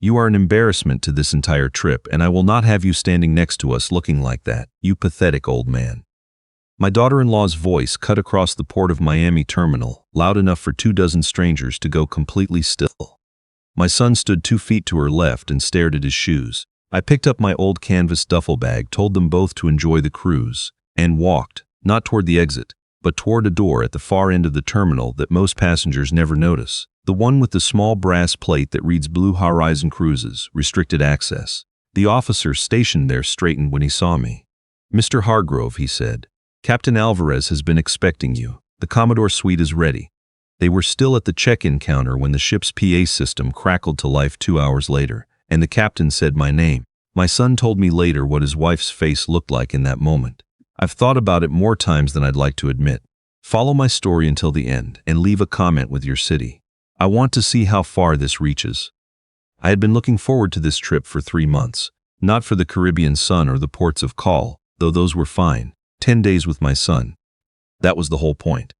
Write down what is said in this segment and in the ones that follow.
You are an embarrassment to this entire trip, and I will not have you standing next to us looking like that, you pathetic old man. My daughter-in-law's voice cut across the Port of Miami terminal, loud enough for 24 strangers to go completely still. My son stood 2 feet to her left and stared at his shoes. I picked up my old canvas duffel bag, told them both to enjoy the cruise, and walked, not toward the exit, but toward a door at the far end of the terminal that most passengers never notice, the one with the small brass plate that reads Blue Horizon Cruises, restricted access. The officer stationed there straightened when he saw me. "Mr. Hargrove," he said, "Captain Alvarez has been expecting you. The Commodore suite is ready." They were still at the check-in counter when the ship's PA system crackled to life 2 hours later, and the captain said my name. My son told me later what his wife's face looked like in that moment. I've thought about it more times than I'd like to admit. Follow my story until the end and leave a comment with your city. I want to see how far this reaches. I had been looking forward to this trip for 3 months, not for the Caribbean sun or the ports of call, though those were fine. 10 days with my son. That was the whole point.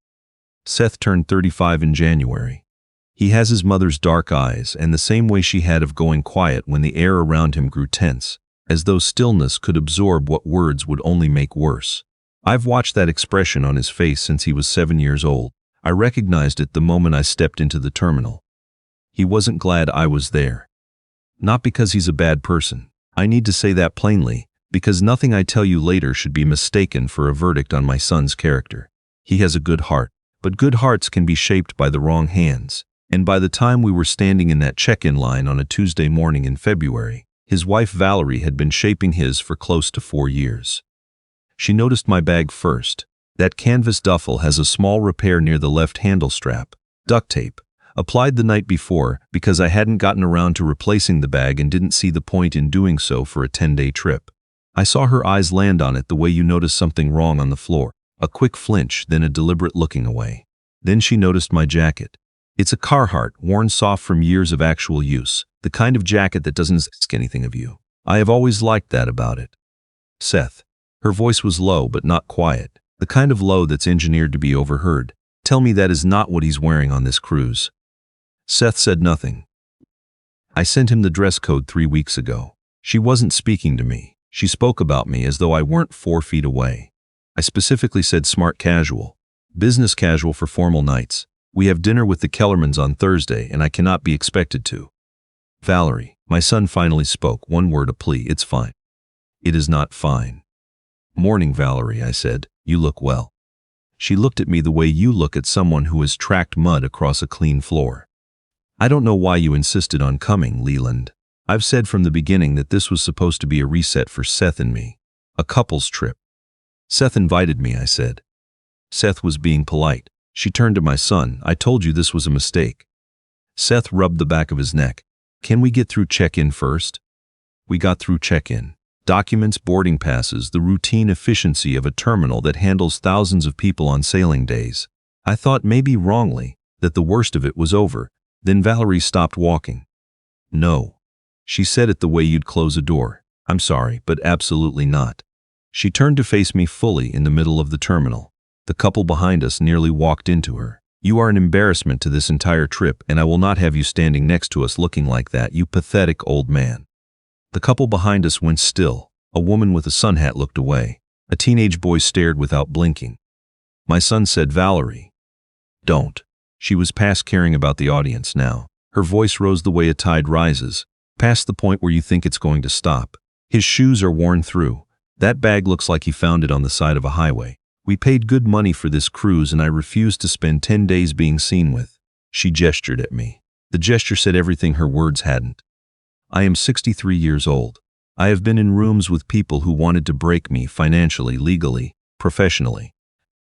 Seth turned 35 in January. He has his mother's dark eyes and the same way she had of going quiet when the air around him grew tense, as though stillness could absorb what words would only make worse. I've watched that expression on his face since he was 7 years old. I recognized it the moment I stepped into the terminal. He wasn't glad I was there. Not because he's a bad person. I need to say that plainly, because nothing I tell you later should be mistaken for a verdict on my son's character. He has a good heart, but good hearts can be shaped by the wrong hands, and by the time we were standing in that check-in line on a Tuesday morning in February, his wife Valerie had been shaping his for close to 4 years. She noticed my bag first. That canvas duffel has a small repair near the left handle strap, duct tape, applied the night before because I hadn't gotten around to replacing the bag and didn't see the point in doing so for a 10-day trip. I saw her eyes land on it the way you notice something wrong on the floor, a quick flinch, then a deliberate looking away. Then she noticed my jacket. It's a Carhartt, worn soft from years of actual use, the kind of jacket that doesn't ask anything of you. I have always liked that about it. Seth. Her voice was low but not quiet, the kind of low that's engineered to be overheard. Tell me that is not what he's wearing on this cruise. Seth said nothing. I sent him the dress code 3 weeks ago. She wasn't speaking to me. She spoke about me as though I weren't 4 feet away. I specifically said smart casual, business casual for formal nights. We have dinner with the Kellermans on Thursday and I cannot be expected to. Valerie, my son finally spoke, one word, a plea. It's fine. It is not fine. Morning, Valerie, I said. You look well. She looked at me the way you look at someone who has tracked mud across a clean floor. I don't know why you insisted on coming, Leland. I've said from the beginning that this was supposed to be a reset for Seth and me. A couple's trip. Seth invited me, I said. Seth was being polite. She turned to my son. I told you this was a mistake. Seth rubbed the back of his neck. Can we get through check-in first? We got through check-in. Documents, boarding passes, the routine efficiency of a terminal that handles thousands of people on sailing days. I thought, maybe wrongly, that the worst of it was over. Then Valerie stopped walking. No. She said it the way you'd close a door. I'm sorry, but absolutely not. She turned to face me fully in the middle of the terminal. The couple behind us nearly walked into her. You are an embarrassment to this entire trip, and I will not have you standing next to us looking like that, you pathetic old man. The couple behind us went still. A woman with a sun hat looked away. A teenage boy stared without blinking. My son said, Valerie. Don't. She was past caring about the audience now. Her voice rose the way a tide rises, past the point where you think it's going to stop. His shoes are worn through. That bag looks like he found it on the side of a highway. We paid good money for this cruise and I refused to spend 10 days being seen with. She gestured at me. The gesture said everything her words hadn't. I am 63 years old. I have been in rooms with people who wanted to break me financially, legally, professionally.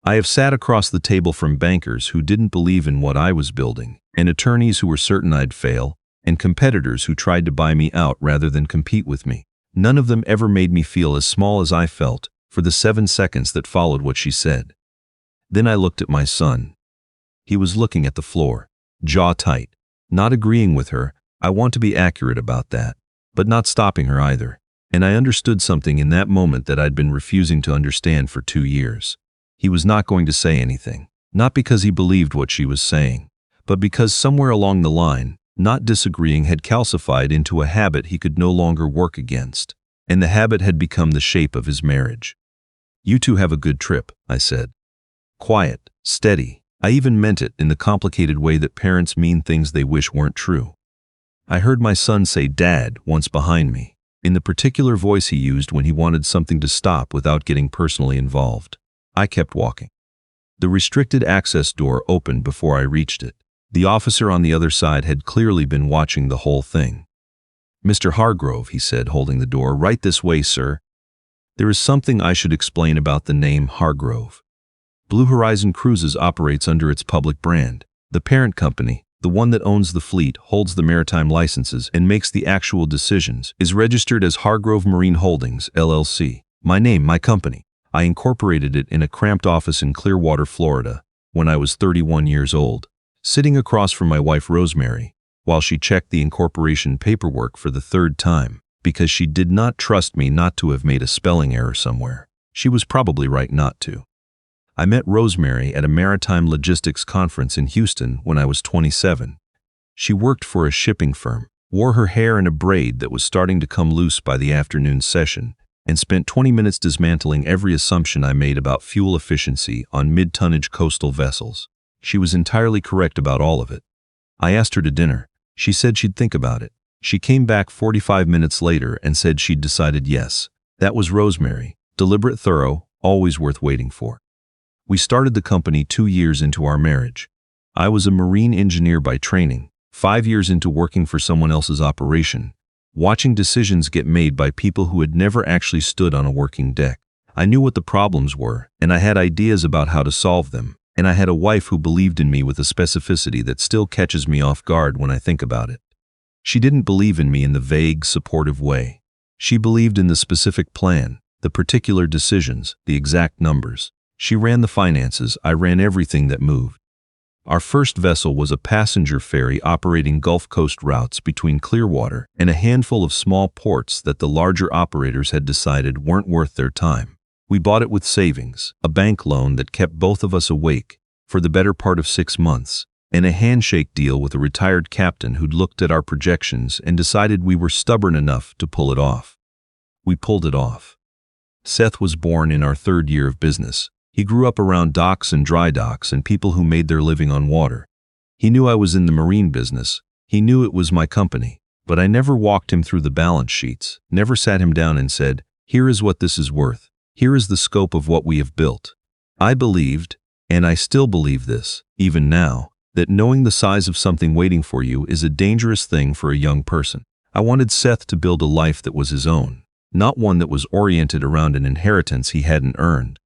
I have sat across the table from bankers who didn't believe in what I was building, and attorneys who were certain I'd fail, and competitors who tried to buy me out rather than compete with me. None of them ever made me feel as small as I felt for the 7 seconds that followed what she said. Then I looked at my son. He was looking at the floor, jaw tight, not agreeing with her. I want to be accurate about that, but not stopping her either. And I understood something in that moment that I'd been refusing to understand for 2 years. He was not going to say anything, not because he believed what she was saying, but because somewhere along the line, Not disagreeing had calcified into a habit he could no longer work against, and the habit had become the shape of his marriage. "You two have a good trip," I said. Quiet, steady. I even meant it in the complicated way that parents mean things they wish weren't true. I heard my son say "Dad" once behind me, in the particular voice he used when he wanted something to stop without getting personally involved. I kept walking. The restricted access door opened before I reached it. The officer on the other side had clearly been watching the whole thing. "Mr. Hargrove," he said, holding the door. "Right this way, sir." There is something I should explain about the name Hargrove. Blue Horizon Cruises operates under its public brand. The parent company, the one that owns the fleet, holds the maritime licenses, and makes the actual decisions, is registered as Hargrove Marine Holdings, LLC. My name, my company. I incorporated it in a cramped office in Clearwater, Florida, when I was 31 years old, sitting across from my wife Rosemary, while she checked the incorporation paperwork for the third time, because she did not trust me not to have made a spelling error somewhere. She was probably right not to. I met Rosemary at a maritime logistics conference in Houston when I was 27. She worked for a shipping firm, wore her hair in a braid that was starting to come loose by the afternoon session, and spent 20 minutes dismantling every assumption I made about fuel efficiency on mid-tonnage coastal vessels. She was entirely correct about all of it. I asked her to dinner. She said she'd think about it. She came back 45 minutes later and said she'd decided yes. That was Rosemary, deliberate, thorough, always worth waiting for. We started the company 2 years into our marriage. I was a marine engineer by training, 5 years into working for someone else's operation, watching decisions get made by people who had never actually stood on a working deck. I knew what the problems were, and I had ideas about how to solve them, and I had a wife who believed in me with a specificity that still catches me off guard when I think about it. She didn't believe in me in the vague, supportive way. She believed in the specific plan, the particular decisions, the exact numbers. She ran the finances, I ran everything that moved. Our first vessel was a passenger ferry operating Gulf Coast routes between Clearwater and a handful of small ports that the larger operators had decided weren't worth their time. We bought it with savings, a bank loan that kept both of us awake for the better part of 6 months, and a handshake deal with a retired captain who'd looked at our projections and decided we were stubborn enough to pull it off. We pulled it off. Seth was born in our 3rd year of business. He grew up around docks and dry docks and people who made their living on water. He knew I was in the marine business. He knew it was my company. But I never walked him through the balance sheets, never sat him down and said, "Here is what this is worth. Here is the scope of what we have built." I believed, and I still believe this, even now, that knowing the size of something waiting for you is a dangerous thing for a young person. I wanted Seth to build a life that was his own, not one that was oriented around an inheritance he hadn't earned.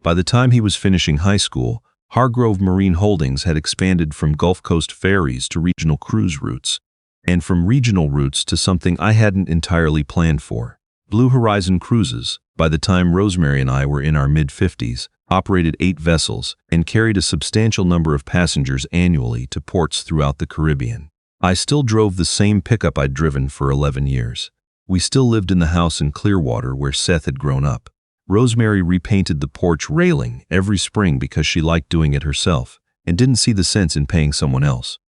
By the time he was finishing high school, Hargrove Marine Holdings had expanded from Gulf Coast ferries to regional cruise routes, and from regional routes to something I hadn't entirely planned for. Blue Horizon Cruises, by the time Rosemary and I were in our mid-50s, operated 8 vessels and carried a substantial number of passengers annually to ports throughout the Caribbean. I still drove the same pickup I'd driven for 11 years. We still lived in the house in Clearwater where Seth had grown up. Rosemary repainted the porch railing every spring because she liked doing it herself and didn't see the sense in paying someone else.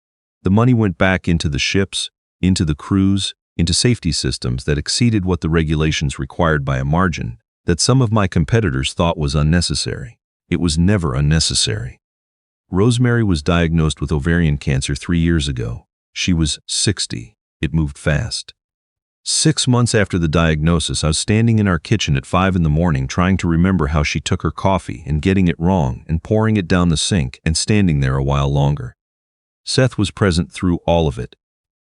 The money went back into the ships, into the crews, into safety systems that exceeded what the regulations required by a margin that some of my competitors thought was unnecessary. It was never unnecessary. Rosemary was diagnosed with ovarian cancer 3 years ago. She was 60. It moved fast. 6 months after the diagnosis, I was standing in our kitchen at 5 in the morning trying to remember how she took her coffee and getting it wrong and pouring it down the sink and standing there a while longer. Seth was present through all of it.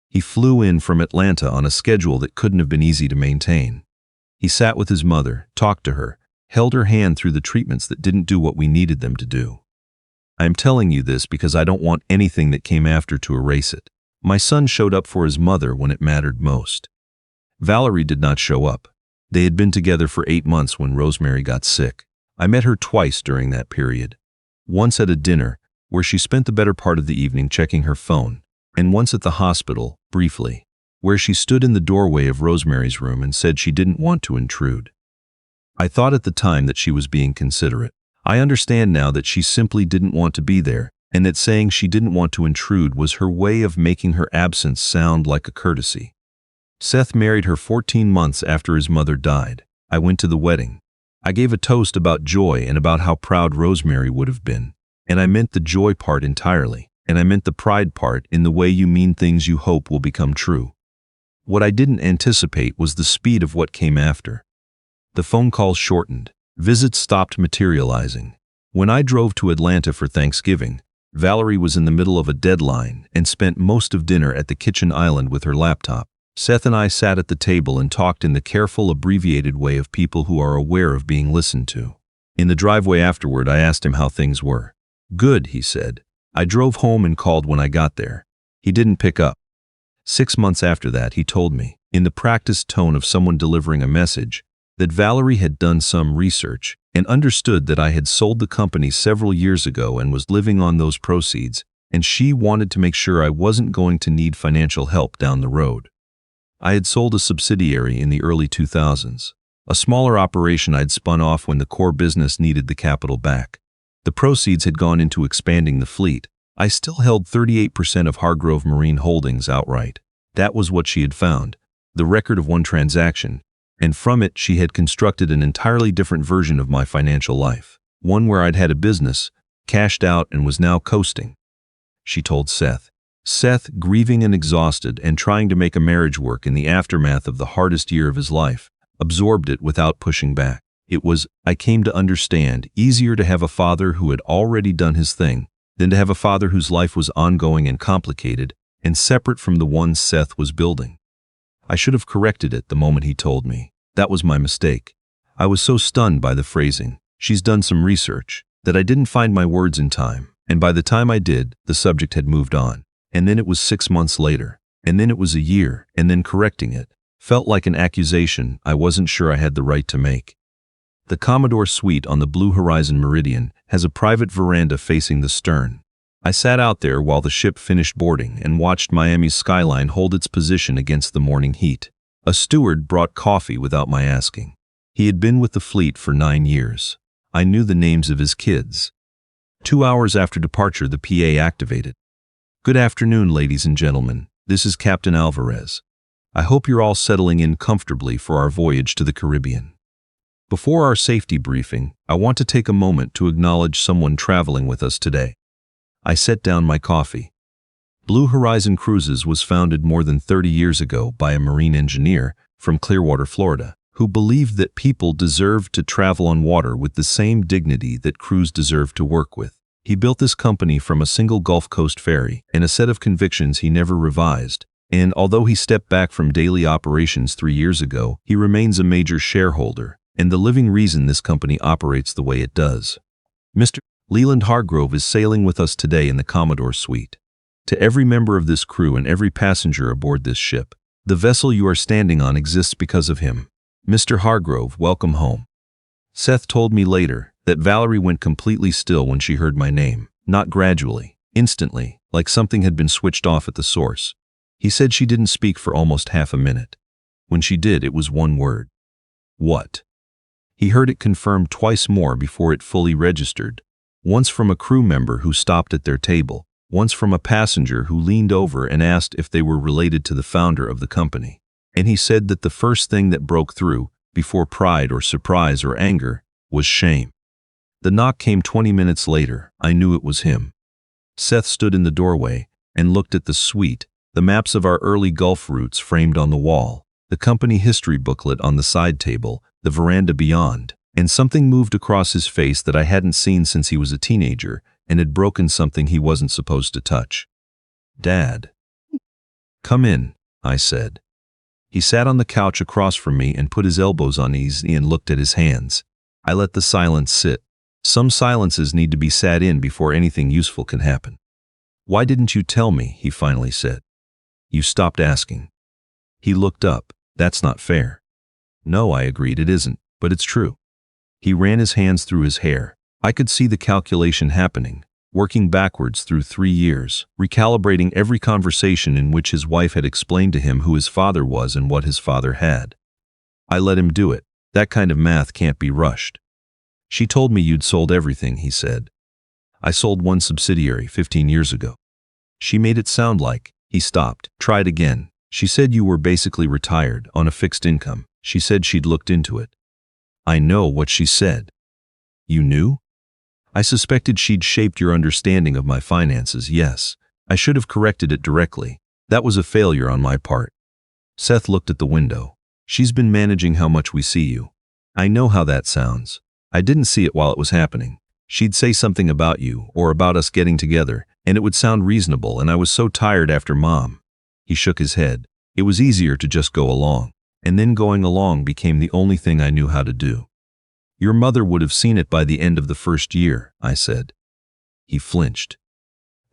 He flew in from Atlanta on a schedule that couldn't have been easy to maintain. He sat with his mother, talked to her, held her hand through the treatments that didn't do what we needed them to do. I am telling you this because I don't want anything that came after to erase it. My son showed up for his mother when it mattered most. Valerie did not show up. They had been together for 8 months when Rosemary got sick. I met her twice during that period. Once at a dinner, where she spent the better part of the evening checking her phone, and once at the hospital, briefly, where she stood in the doorway of Rosemary's room and said she didn't want to intrude. I thought at the time that she was being considerate. I understand now that she simply didn't want to be there, and that saying she didn't want to intrude was her way of making her absence sound like a courtesy. Seth married her 14 months after his mother died. I went to the wedding. I gave a toast about joy and about how proud Rosemary would have been. And I meant the joy part entirely, and I meant the pride part in the way you mean things you hope will become true. What I didn't anticipate was the speed of what came after. The phone calls shortened. Visits stopped materializing. When I drove to Atlanta for Thanksgiving, Valerie was in the middle of a deadline and spent most of dinner at the kitchen island with her laptop. Seth and I sat at the table and talked in the careful, abbreviated way of people who are aware of being listened to. In the driveway afterward, I asked him how things were. "Good," he said. "I drove home and called when I got there." He didn't pick up. 6 months after that, he told me, in the practiced tone of someone delivering a message, that Valerie had done some research and understood that I had sold the company several years ago and was living on those proceeds, and she wanted to make sure I wasn't going to need financial help down the road. I had sold a subsidiary in the early 2000s, a smaller operation I'd spun off when the core business needed the capital back. The proceeds had gone into expanding the fleet. I still held 38% of Hargrove Marine Holdings outright. That was what she had found, the record of one transaction, and from it she had constructed an entirely different version of my financial life, one where I'd had a business, cashed out, and was now coasting. She told Seth. Seth, grieving and exhausted and trying to make a marriage work in the aftermath of the hardest year of his life, absorbed it without pushing back. It was, I came to understand, easier to have a father who had already done his thing than to have a father whose life was ongoing and complicated and separate from the one Seth was building. I should have corrected it the moment he told me. That was my mistake. I was so stunned by the phrasing, "She's done some research," that I didn't find my words in time, and by the time I did, the subject had moved on. And then it was 6 months later, and then it was a year, and then correcting it felt like an accusation I wasn't sure I had the right to make. The Commodore Suite on the Blue Horizon Meridian has a private veranda facing the stern. I sat out there while the ship finished boarding and watched Miami's skyline hold its position against the morning heat. A steward brought coffee without my asking. He had been with the fleet for 9 years. I knew the names of his kids. 2 hours after departure, the PA activated. "Good afternoon, ladies and gentlemen. This is Captain Alvarez. I hope you're all settling in comfortably for our voyage to the Caribbean. Before our safety briefing, I want to take a moment to acknowledge someone traveling with us today." I set down my coffee. Blue Horizon Cruises was founded more than 30 years ago by a marine engineer from Clearwater, Florida, who believed that people deserved to travel on water with the same dignity that crews deserve to work with. He built this company from a single Gulf Coast ferry and a set of convictions he never revised, and although he stepped back from daily operations 3 years ago, he remains a major shareholder and the living reason this company operates the way it does. Mr. Leland Hargrove is sailing with us today in the Commodore Suite. To every member of this crew and every passenger aboard this ship, the vessel you are standing on exists because of him. Mr. Hargrove, welcome home. Seth told me later that Valerie went completely still when she heard my name, not gradually, instantly, like something had been switched off at the source. He said she didn't speak for almost half a minute. When she did, it was one word. "What?" He heard it confirmed twice more before it fully registered, once from a crew member who stopped at their table, once from a passenger who leaned over and asked if they were related to the founder of the company. And he said that the first thing that broke through, before pride or surprise or anger, was shame. The knock came 20 minutes later. I knew it was him. Seth stood in the doorway and looked at the suite, the maps of our early Gulf routes framed on the wall, the company history booklet on the side table, the veranda beyond, and something moved across his face that I hadn't seen since he was a teenager and had broken something he wasn't supposed to touch. "Dad." "Come in," I said. He sat on the couch across from me and put his elbows on his knees and looked at his hands. I let the silence sit. Some silences need to be sat in before anything useful can happen. "Why didn't you tell me?" he finally said. "You stopped asking." He looked up. "That's not fair." "No," I agreed, "it isn't, but it's true." He ran his hands through his hair. I could see the calculation happening, working backwards through 3 years, recalibrating every conversation in which his wife had explained to him who his father was and what his father had. I let him do it. That kind of math can't be rushed. "She told me you'd sold everything," he said. I sold one subsidiary 15 years ago. She made it sound like. He stopped. Tried again. She said you were basically retired, on a fixed income. She said she'd looked into it. I know what she said. You knew? I suspected she'd shaped your understanding of my finances, yes. I should have corrected it directly. That was a failure on my part. Seth looked at the window. She's been managing how much we see you. I know how that sounds. I didn't see it while it was happening. She'd say something about you, or about us getting together, and it would sound reasonable, and I was so tired after Mom. He shook his head. It was easier to just go along, and then going along became the only thing I knew how to do. Your mother would have seen it by the end of the first year, I said. He flinched.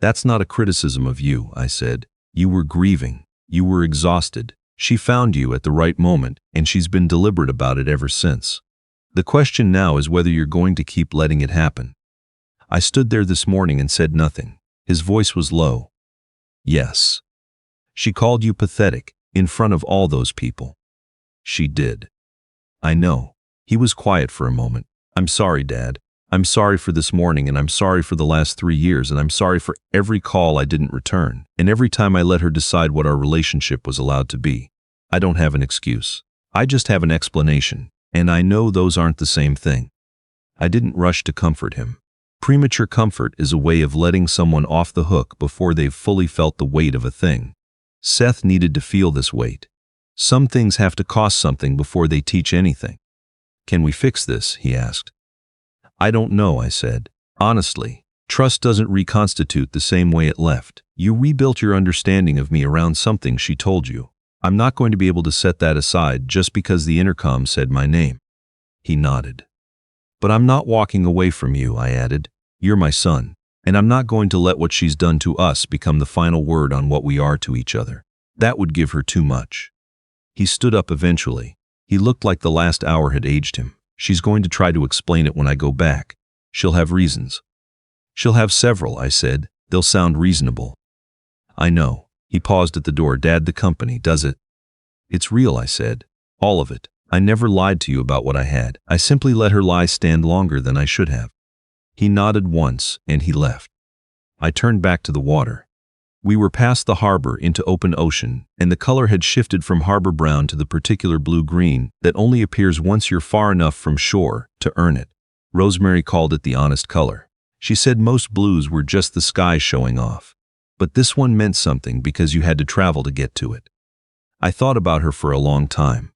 That's not a criticism of you, I said. You were grieving. You were exhausted. She found you at the right moment, and she's been deliberate about it ever since. The question now is whether you're going to keep letting it happen. I stood there this morning and said nothing. His voice was low. Yes. She called you pathetic, in front of all those people. She did. I know. He was quiet for a moment. I'm sorry, Dad. I'm sorry for this morning, and I'm sorry for the last 3 years, and I'm sorry for every call I didn't return, and every time I let her decide what our relationship was allowed to be. I don't have an excuse. I just have an explanation, and I know those aren't the same thing. I didn't rush to comfort him. Premature comfort is a way of letting someone off the hook before they've fully felt the weight of a thing. Seth needed to feel this weight. Some things have to cost something before they teach anything. Can we fix this? He asked. I don't know, I said. Honestly, trust doesn't reconstitute the same way it left. You rebuilt your understanding of me around something she told you. I'm not going to be able to set that aside just because the intercom said my name. He nodded. But I'm not walking away from you, I added. You're my son, and I'm not going to let what she's done to us become the final word on what we are to each other. That would give her too much. He stood up eventually. He looked like the last hour had aged him. She's going to try to explain it when I go back. She'll have reasons. She'll have several, I said. They'll sound reasonable. I know. He paused at the door. Dad, the company, does it? It's real, I said. All of it. I never lied to you about what I had. I simply let her lie stand longer than I should have. He nodded once, and he left. I turned back to the water. We were past the harbor into open ocean, and the color had shifted from harbor brown to the particular blue-green that only appears once you're far enough from shore to earn it. Rosemary called it the honest color. She said most blues were just the sky showing off. But this one meant something because you had to travel to get to it. I thought about her for a long time.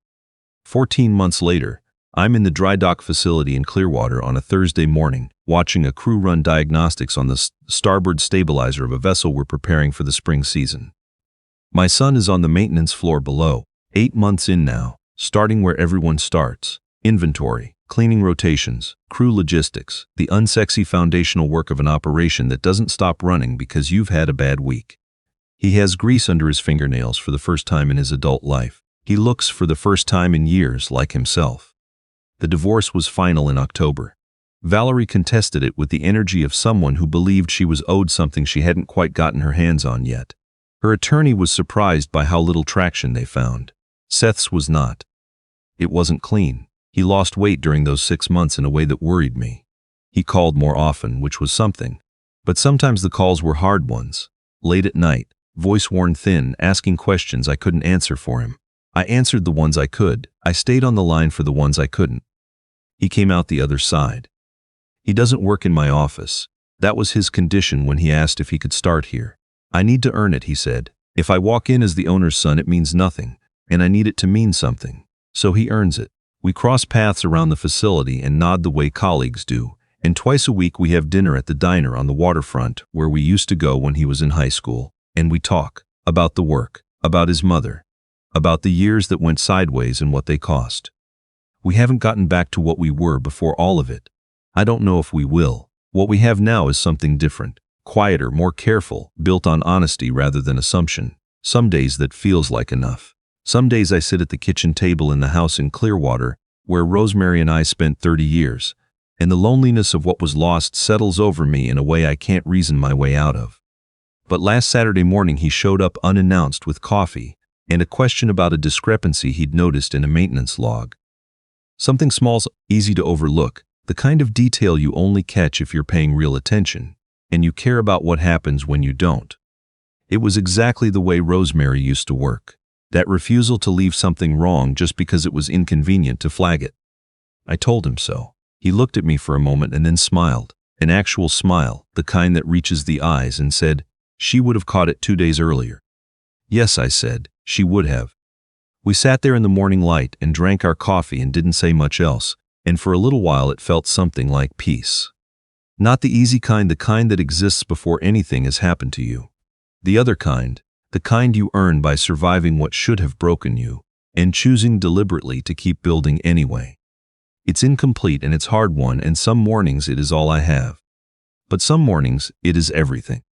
14 months later, I'm in the dry dock facility in Clearwater on a Thursday morning, watching a crew run diagnostics on the starboard stabilizer of a vessel we're preparing for the spring season. My son is on the maintenance floor below, 8 months in now, starting where everyone starts: inventory, cleaning rotations, crew logistics, the unsexy foundational work of an operation that doesn't stop running because you've had a bad week. He has grease under his fingernails for the first time in his adult life. He looks for the first time in years like himself. The divorce was final in October. Valerie contested it with the energy of someone who believed she was owed something she hadn't quite gotten her hands on yet. Her attorney was surprised by how little traction they found. Seth's was not. It wasn't clean. He lost weight during those 6 months in a way that worried me. He called more often, which was something. But sometimes the calls were hard ones. Late at night, voice worn thin, asking questions I couldn't answer for him. I answered the ones I could. I stayed on the line for the ones I couldn't. He came out the other side. He doesn't work in my office. That was his condition when he asked if he could start here. I need to earn it, he said. If I walk in as the owner's son, it means nothing, and I need it to mean something. So he earns it. We cross paths around the facility and nod the way colleagues do, and twice a week we have dinner at the diner on the waterfront where we used to go when he was in high school, and we talk about the work, about his mother, about the years that went sideways and what they cost. We haven't gotten back to what we were before all of it. I don't know if we will. What we have now is something different, quieter, more careful, built on honesty rather than assumption. Some days that feels like enough. Some days I sit at the kitchen table in the house in Clearwater, where Rosemary and I spent 30 years, and the loneliness of what was lost settles over me in a way I can't reason my way out of. But last Saturday morning he showed up unannounced with coffee and a question about a discrepancy he'd noticed in a maintenance log. Something small, easy to overlook, the kind of detail you only catch if you're paying real attention. and you care about what happens when you don't. It was exactly the way Rosemary used to work. That refusal to leave something wrong just because it was inconvenient to flag it. I told him so. He looked at me for a moment and then smiled. An actual smile, the kind that reaches the eyes, and said, "She would have caught it 2 days earlier." "Yes," I said, "she would have." We sat there in the morning light and drank our coffee and didn't say much else, and for a little while it felt something like peace. Not the easy kind, the kind that exists before anything has happened to you. The other kind, the kind you earn by surviving what should have broken you, and choosing deliberately to keep building anyway. It's incomplete and it's hard won, and some mornings it is all I have. But some mornings it is everything.